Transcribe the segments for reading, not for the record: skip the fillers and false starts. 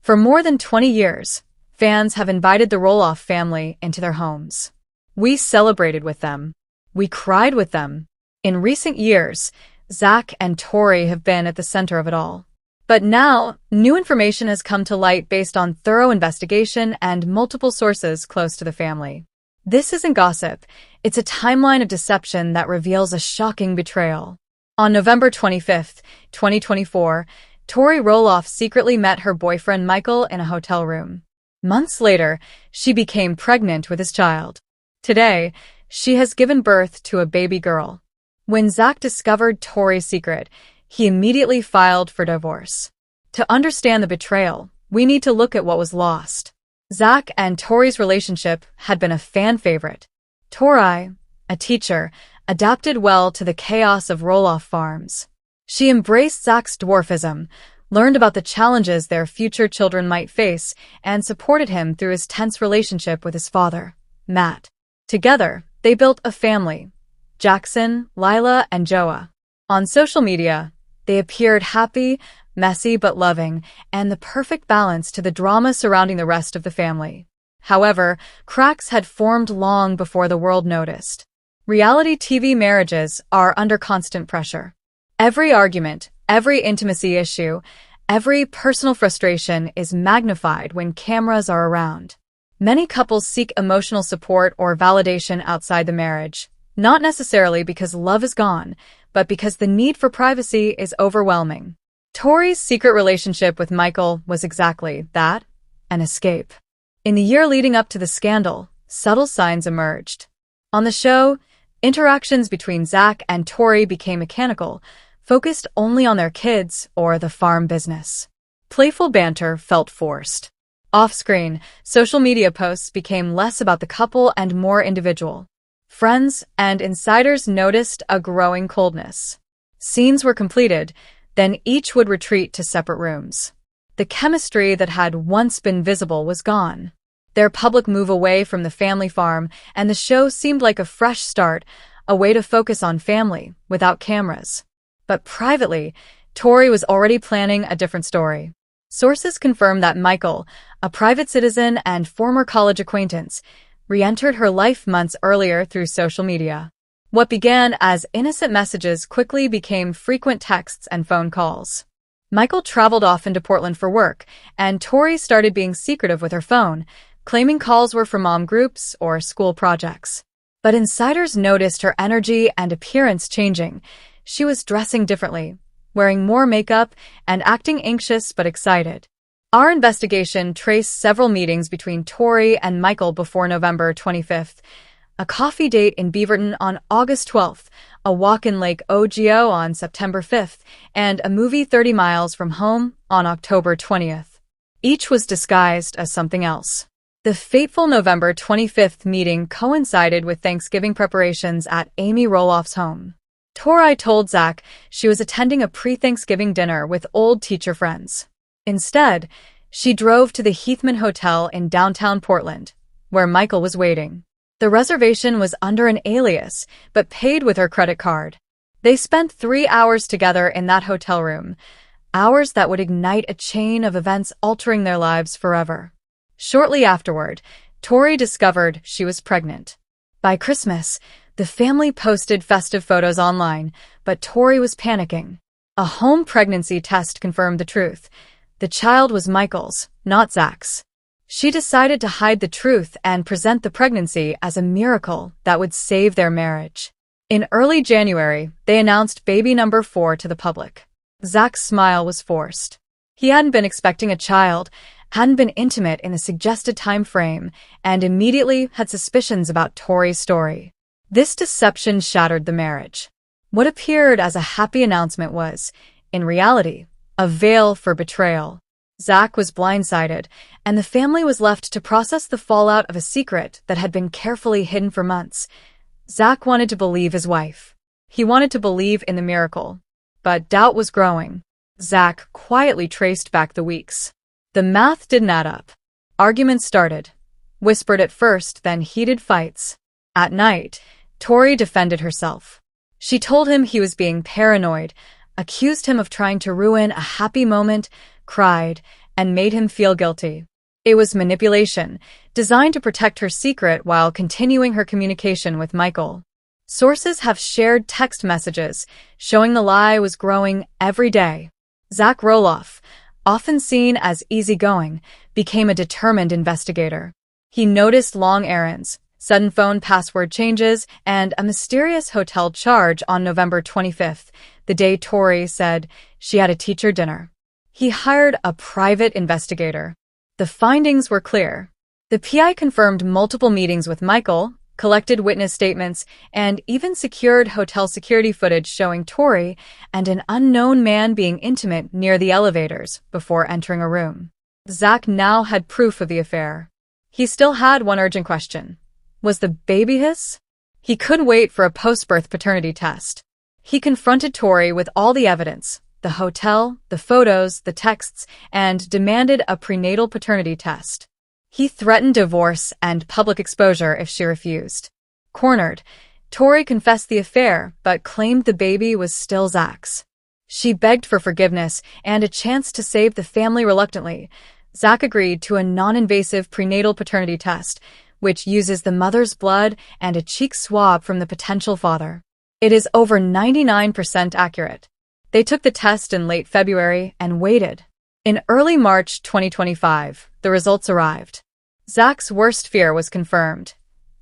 For more than 20 years, fans have invited the Roloff family into their homes. We celebrated with them. We cried with them. In recent years, Zach and Tori have been at the center of it all. But now, new information has come to light based on thorough investigation and multiple sources close to the family. This isn't gossip. It's a timeline of deception that reveals a shocking betrayal. On November 25, 2024, Tori Roloff secretly met her boyfriend Michael in a hotel room. Months later, she became pregnant with his child. Today, she has given birth to a baby girl. When Zach discovered Tori's secret, he immediately filed for divorce. To understand the betrayal, we need to look at what was lost. Zach and Tori's relationship had been a fan favorite. Tori, a teacher, adapted well to the chaos of Roloff farms. She embraced Zach's dwarfism, learned about the challenges their future children might face, and supported him through his tense relationship with his father, Matt. Together, they built a family: Jackson, Lila, and Joa. On social media, they appeared happy, messy but loving, and the perfect balance to the drama surrounding the rest of the family. However, cracks had formed long before the world noticed. Reality TV marriages are under constant pressure. Every argument, every intimacy issue, every personal frustration is magnified when cameras are around. Many couples seek emotional support or validation outside the marriage, not necessarily because love is gone, but because the need for privacy is overwhelming. Tori's secret relationship with Michael was exactly that, an escape. In the year leading up to the scandal, subtle signs emerged. On the show, interactions between Zach and Tori became mechanical, focused only on their kids or the farm business. Playful banter felt forced. Off-screen, social media posts became less about the couple and more individual. Friends and insiders noticed a growing coldness. Scenes were completed, then each would retreat to separate rooms. The chemistry that had once been visible was gone. Their public move away from the family farm, and the show seemed like a fresh start, a way to focus on family without cameras. But privately, Tori was already planning a different story. Sources confirm that Michael, a private citizen and former college acquaintance, re-entered her life months earlier through social media. What began as innocent messages quickly became frequent texts and phone calls. Michael traveled off into Portland for work, and Tori started being secretive with her phone, claiming calls were for mom groups or school projects. But insiders noticed her energy and appearance changing. She was dressing differently, wearing more makeup, and acting anxious but excited. Our investigation traced several meetings between Tori and Michael before November 25th, a coffee date in Beaverton on August 12th, a walk in Lake Ogio on September 5th, and a movie 30 miles from home on October 20th. Each was disguised as something else. The fateful November 25th meeting coincided with Thanksgiving preparations at Amy Roloff's home. Tori told Zach she was attending a pre-Thanksgiving dinner with old teacher friends. Instead, she drove to the Heathman Hotel in downtown Portland, where Michael was waiting. The reservation was under an alias, but paid with her credit card. They spent 3 hours together in that hotel room, hours that would ignite a chain of events altering their lives forever. Shortly afterward, Tori discovered she was pregnant. By Christmas, the family posted festive photos online, but Tori was panicking. A home pregnancy test confirmed the truth. The child was Michael's, not Zach's. She decided to hide the truth and present the pregnancy as a miracle that would save their marriage. In early January, they announced baby number 4 to the public. Zach's smile was forced. He hadn't been expecting a child, hadn't been intimate in the suggested time frame, and immediately had suspicions about Tori's story. This deception shattered the marriage. What appeared as a happy announcement was, in reality, a veil for betrayal. Zach was blindsided, and the family was left to process the fallout of a secret that had been carefully hidden for months. Zach wanted to believe his wife. He wanted to believe in the miracle. But doubt was growing. Zach quietly traced back the weeks. The math didn't add up. Arguments started. Whispered at first, then heated fights. At night, Tori defended herself. She told him he was being paranoid, accused him of trying to ruin a happy moment, cried, and made him feel guilty. It was manipulation, designed to protect her secret while continuing her communication with Michael. Sources have shared text messages showing the lie was growing every day. Zach Roloff, often seen as easygoing, became a determined investigator. He noticed long errands, sudden phone password changes, and a mysterious hotel charge on November 25th, the day Tori said she had a teacher dinner. He hired a private investigator. The findings were clear. The PI confirmed multiple meetings with Michael, collected witness statements, and even secured hotel security footage showing Tori and an unknown man being intimate near the elevators before entering a room. Zach now had proof of the affair. He still had one urgent question. Was the baby his? He couldn't wait for a post-birth paternity test. He confronted Tori with all the evidence, the hotel, the photos, the texts, and demanded a prenatal paternity test. He threatened divorce and public exposure if she refused. Cornered, Tori confessed the affair but claimed the baby was still Zach's. She begged for forgiveness and a chance to save the family reluctantly. Zach agreed to a non-invasive prenatal paternity test, which uses the mother's blood and a cheek swab from the potential father. It is over 99% accurate. They took the test in late February and waited. In early March 2025, the results arrived. Zach's worst fear was confirmed.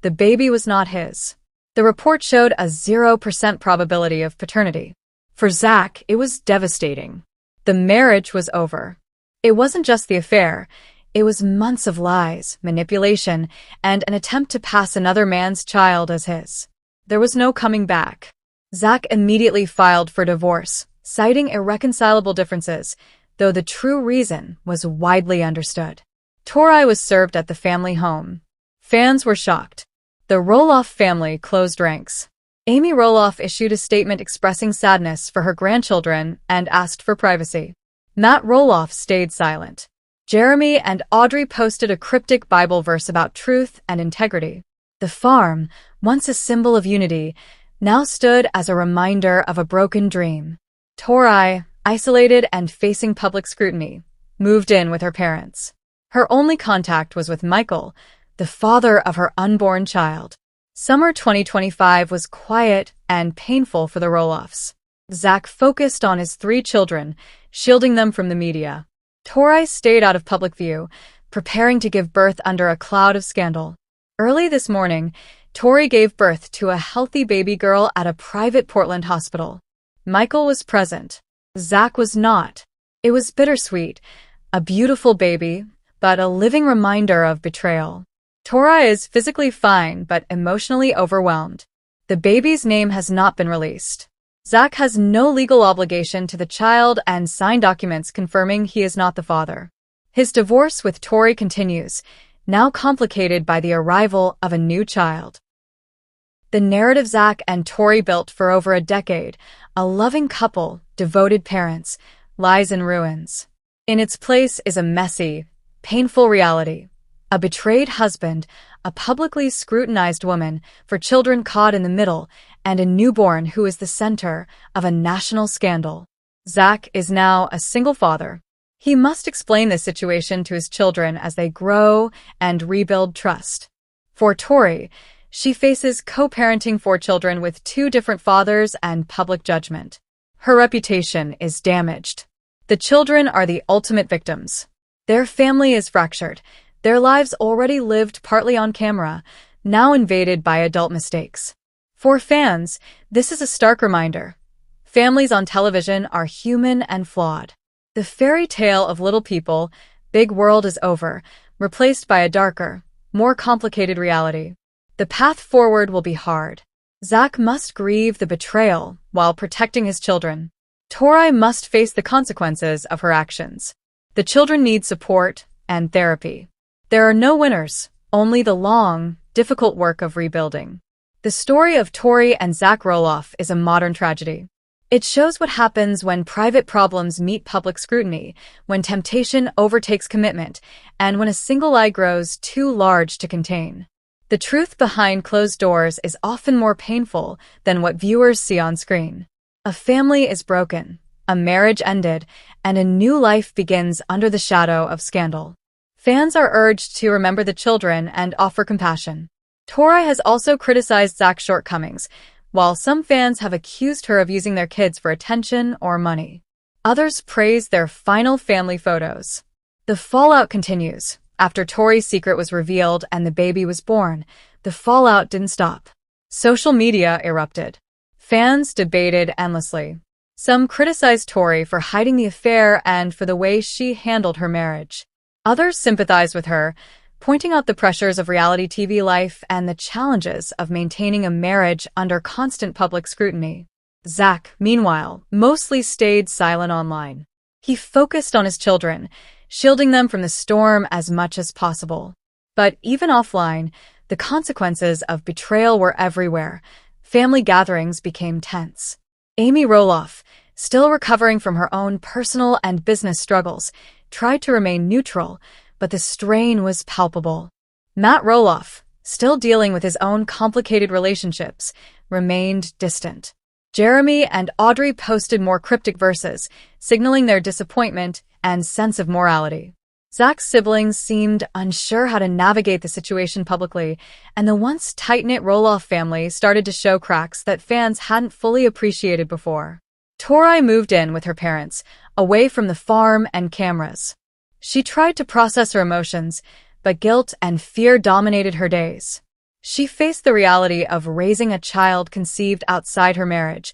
The baby was not his. The report showed a 0% probability of paternity. For Zach, it was devastating. The marriage was over. It wasn't just the affair. It was months of lies, manipulation, and an attempt to pass another man's child as his. There was no coming back. Zach immediately filed for divorce, citing irreconcilable differences, though the true reason was widely understood. Tori was served at the family home. Fans were shocked. The Roloff family closed ranks. Amy Roloff issued a statement expressing sadness for her grandchildren and asked for privacy. Matt Roloff stayed silent. Jeremy and Audrey posted a cryptic Bible verse about truth and integrity. The farm, once a symbol of unity, now stood as a reminder of a broken dream. Tori, isolated and facing public scrutiny, moved in with her parents. Her only contact was with Michael, the father of her unborn child. Summer 2025 was quiet and painful for the Roloffs. Zach focused on his 3 children, shielding them from the media. Tori stayed out of public view, preparing to give birth under a cloud of scandal. Early this morning, Tori gave birth to a healthy baby girl at a private Portland hospital. Michael was present. Zach was not. It was bittersweet, a beautiful baby, but a living reminder of betrayal. Tori is physically fine but emotionally overwhelmed. The baby's name has not been released. Zach has no legal obligation to the child and signed documents confirming he is not the father. His divorce with Tori continues, now complicated by the arrival of a new child. The narrative Zach and Tori built for over a decade, a loving couple, devoted parents, lies in ruins. In its place is a messy, painful reality. A betrayed husband, a publicly scrutinized woman for children caught in the middle, and a newborn who is the center of a national scandal. Zach is now a single father. He must explain this situation to his children as they grow and rebuild trust. For Tori, she faces co-parenting 4 children with 2 different fathers and public judgment. Her reputation is damaged. The children are the ultimate victims. Their family is fractured. Their lives already lived partly on camera, now invaded by adult mistakes. For fans, this is a stark reminder. Families on television are human and flawed. The fairy tale of little people, big world is over, replaced by a darker, more complicated reality. The path forward will be hard. Zach must grieve the betrayal while protecting his children. Tori must face the consequences of her actions. The children need support and therapy. There are no winners, only the long, difficult work of rebuilding. The story of Tori and Zach Rolloff is a modern tragedy. It shows what happens when private problems meet public scrutiny, when temptation overtakes commitment, and when a single lie grows too large to contain. The truth behind closed doors is often more painful than what viewers see on screen. A family is broken, A marriage ended, and a new life begins under the shadow of scandal. Fans are urged to remember the children and offer compassion. Tori has also criticized Zach's shortcomings, while some fans have accused her of using their kids for attention or money. Others praise their final family photos. The fallout continues. After Tori's secret was revealed and the baby was born, the fallout didn't stop. Social media erupted. Fans debated endlessly. Some criticized Tori for hiding the affair and for the way she handled her marriage. Others sympathized with her, pointing out the pressures of reality TV life and the challenges of maintaining a marriage under constant public scrutiny. Zach, meanwhile, mostly stayed silent online. He focused on his children, shielding them from the storm as much as possible. But even offline, the consequences of betrayal were everywhere. Family gatherings became tense. Amy Roloff, still recovering from her own personal and business struggles, tried to remain neutral, but the strain was palpable. Matt Roloff, still dealing with his own complicated relationships, remained distant. Jeremy and Audrey posted more cryptic verses, signaling their disappointment and sense of morality. Zach's siblings seemed unsure how to navigate the situation publicly, and the once tight-knit Roloff family started to show cracks that fans hadn't fully appreciated before. Tori moved in with her parents, away from the farm and cameras. She tried to process her emotions, but guilt and fear dominated her days. She faced the reality of raising a child conceived outside her marriage,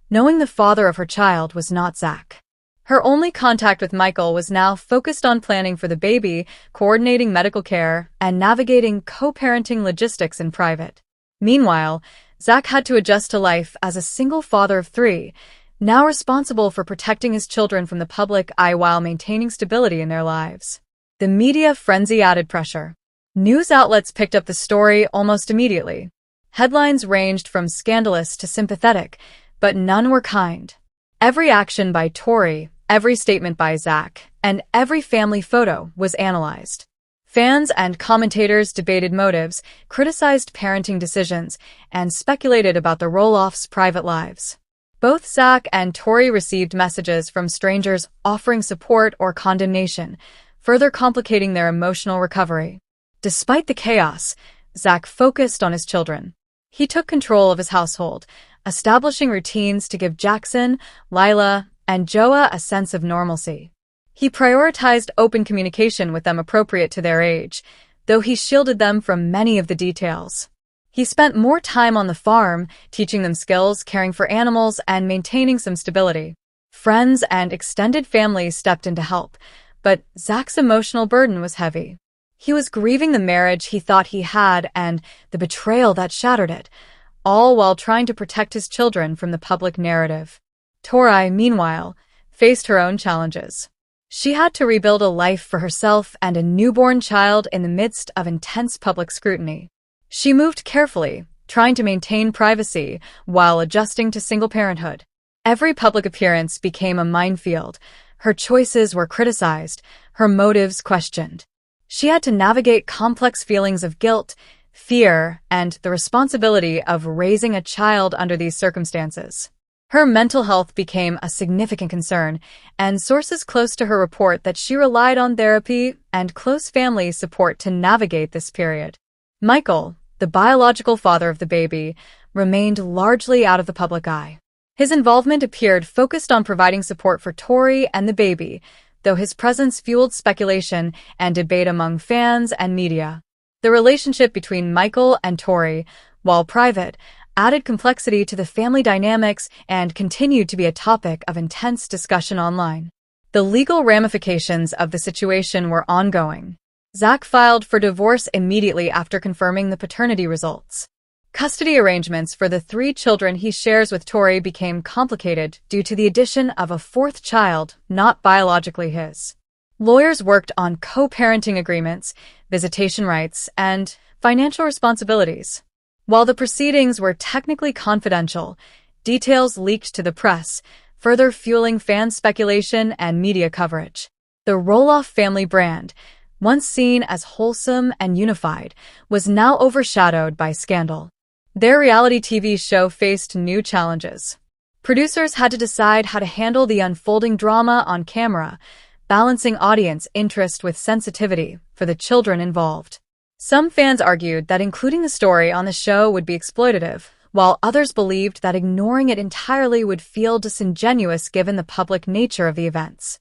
knowing the father of her child was not Zach. Her only contact with Michael was now focused on planning for the baby, coordinating medical care, and navigating co-parenting logistics in private. Meanwhile, Zach had to adjust to life as a single father of 3, now responsible for protecting his children from the public eye while maintaining stability in their lives. The media frenzy added pressure. News outlets picked up the story almost immediately. Headlines ranged from scandalous to sympathetic, but none were kind. Every action by Tori, every statement by Zach, and every family photo was analyzed. Fans and commentators debated motives, criticized parenting decisions, and speculated about the Roloffs' private lives. Both Zach and Tori received messages from strangers offering support or condemnation, further complicating their emotional recovery. Despite the chaos, Zach focused on his children. He took control of his household, establishing routines to give Jackson, Lila, and Joa a sense of normalcy. He prioritized open communication with them appropriate to their age, though he shielded them from many of the details. He spent more time on the farm, teaching them skills, caring for animals, and maintaining some stability. Friends and extended family stepped in to help, but Zach's emotional burden was heavy. He was grieving the marriage he thought he had and the betrayal that shattered it, all while trying to protect his children from the public narrative. Tori, meanwhile, faced her own challenges. She had to rebuild a life for herself and a newborn child in the midst of intense public scrutiny. She moved carefully, trying to maintain privacy while adjusting to single parenthood. Every public appearance became a minefield. Her choices were criticized, her motives questioned. She had to navigate complex feelings of guilt, fear, and the responsibility of raising a child under these circumstances. Her mental health became a significant concern, and sources close to her report that she relied on therapy and close family support to navigate this period. Michael, the biological father of the baby, remained largely out of the public eye. His involvement appeared focused on providing support for Tori and the baby, though his presence fueled speculation and debate among fans and media. The relationship between Michael and Tori, while private, added complexity to the family dynamics and continued to be a topic of intense discussion online. The legal ramifications of the situation were ongoing. Zach filed for divorce immediately after confirming the paternity results. Custody arrangements for the 3 children he shares with Tori became complicated due to the addition of a 4th child not biologically his. Lawyers worked on co-parenting agreements, visitation rights, and financial responsibilities. While the proceedings were technically confidential, details leaked to the press, further fueling fan speculation and media coverage. The Roloff family brand, once seen as wholesome and unified, was now overshadowed by scandal. Their reality TV show faced new challenges. Producers had to decide how to handle the unfolding drama on camera, balancing audience interest with sensitivity for the children involved. Some fans argued that including the story on the show would be exploitative, while others believed that ignoring it entirely would feel disingenuous given the public nature of the events.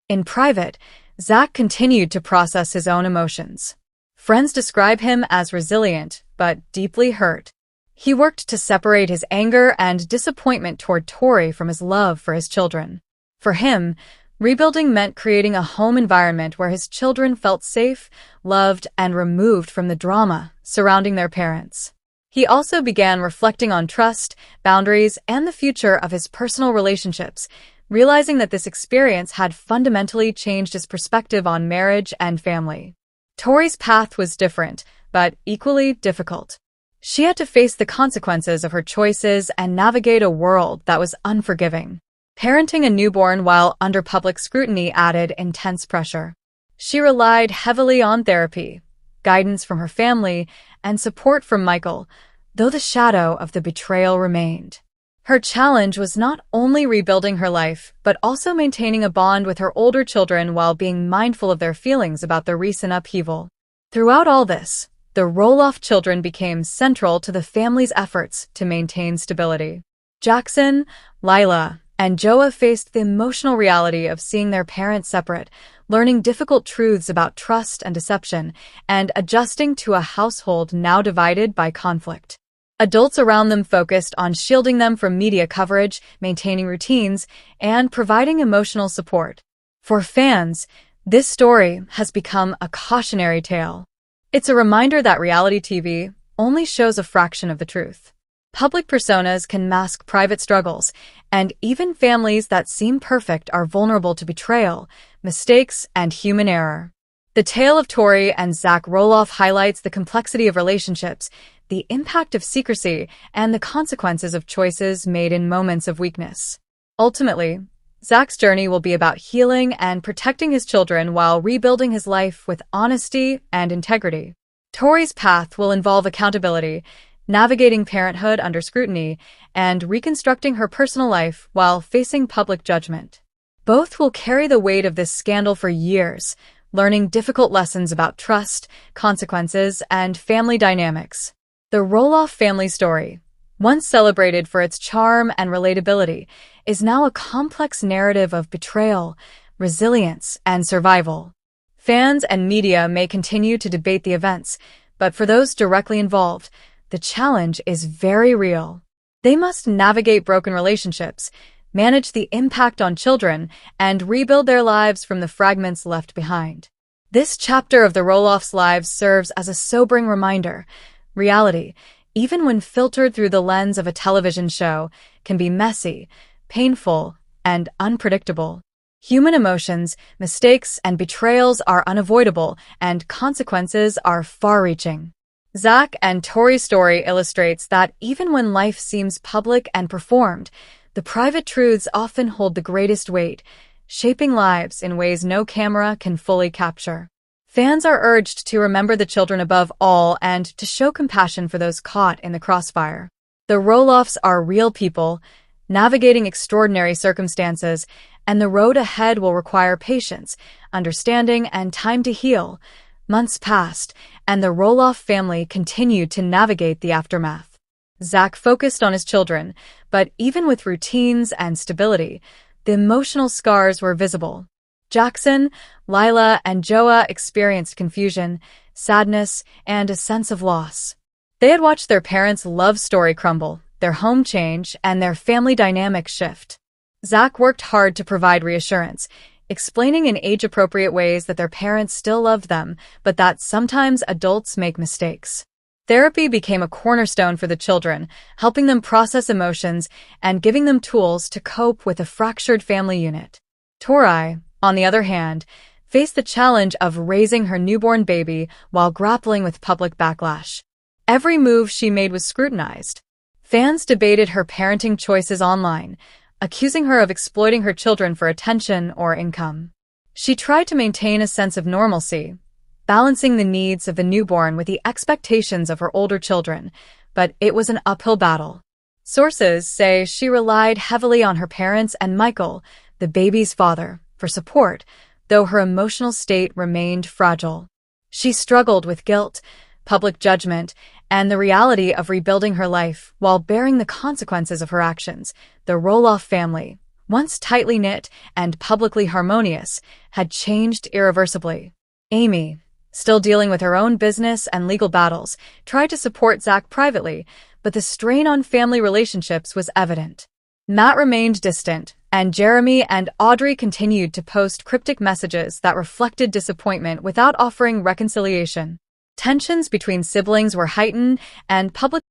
In private, Zach continued to process his own emotions. Friends describe him as resilient, but deeply hurt. He worked to separate his anger and disappointment toward Tori from his love for his children. For him, rebuilding meant creating a home environment where his children felt safe, loved, and removed from the drama surrounding their parents. He also began reflecting on trust, boundaries, and the future of his personal relationships, realizing that this experience had fundamentally changed his perspective on marriage and family. Tori's path was different, but equally difficult. She had to face the consequences of her choices and navigate a world that was unforgiving. Parenting a newborn while under public scrutiny added intense pressure. She relied heavily on therapy, guidance from her family, and support from Michael, though the shadow of the betrayal remained. Her challenge was not only rebuilding her life, but also maintaining a bond with her older children while being mindful of their feelings about the recent upheaval. Throughout all this, the Roloff children became central to the family's efforts to maintain stability. Jackson, Lila, and Joa faced the emotional reality of seeing their parents separate, learning difficult truths about trust and deception, and adjusting to a household now divided by conflict. Adults around them focused on shielding them from media coverage, maintaining routines, and providing emotional support. For fans, this story has become a cautionary tale. It's a reminder that reality TV only shows a fraction of the truth. Public personas can mask private struggles, and even families that seem perfect are vulnerable to betrayal, mistakes, and human error. The tale of Tori and Zach Roloff highlights the complexity of relationships, the impact of secrecy, and the consequences of choices made in moments of weakness. Ultimately, Zach's journey will be about healing and protecting his children while rebuilding his life with honesty and integrity. Tori's path will involve accountability, navigating parenthood under scrutiny, and reconstructing her personal life while facing public judgment. Both will carry the weight of this scandal for years, learning difficult lessons about trust, consequences, and family dynamics. The Roloff family story, once celebrated for its charm and relatability, is now a complex narrative of betrayal, resilience, and survival. Fans and media may continue to debate the events, but for those directly involved, the challenge is very real. They must navigate broken relationships, manage the impact on children, and rebuild their lives from the fragments left behind. This chapter of the Roloffs' lives serves as a sobering reminder. Reality, even when filtered through the lens of a television show, can be messy, painful, and unpredictable. Human emotions, mistakes, and betrayals are unavoidable, and consequences are far-reaching. Zach and Tori's story illustrates that even when life seems public and performed, the private truths often hold the greatest weight, shaping lives in ways no camera can fully capture. Fans are urged to remember the children above all and to show compassion for those caught in the crossfire. The Roloffs are real people, navigating extraordinary circumstances, and the road ahead will require patience, understanding, and time to heal. Months passed, and the Roloff family continued to navigate the aftermath. Zach focused on his children, but even with routines and stability, the emotional scars were visible. Jackson, Lila, and Joa experienced confusion, sadness, and a sense of loss. They had watched their parents' love story crumble, their home change, and their family dynamic shift. Zach worked hard to provide reassurance, explaining in age-appropriate ways that their parents still loved them, but that sometimes adults make mistakes. Therapy became a cornerstone for the children, helping them process emotions and giving them tools to cope with a fractured family unit. Tori, on the other hand, faced the challenge of raising her newborn baby while grappling with public backlash. Every move she made was scrutinized. Fans debated her parenting choices online, accusing her of exploiting her children for attention or income. She tried to maintain a sense of normalcy, balancing the needs of the newborn with the expectations of her older children, but it was an uphill battle. Sources say she relied heavily on her parents and Michael, the baby's father, for support, though her emotional state remained fragile. She struggled with guilt, public judgment, and the reality of rebuilding her life while bearing the consequences of her actions. The Roloff family, once tightly knit and publicly harmonious, had changed irreversibly. Amy, still dealing with her own business and legal battles, tried to support Zach privately, but the strain on family relationships was evident. Matt remained distant, and Jeremy and Audrey continued to post cryptic messages that reflected disappointment without offering reconciliation. Tensions between siblings were heightened, and public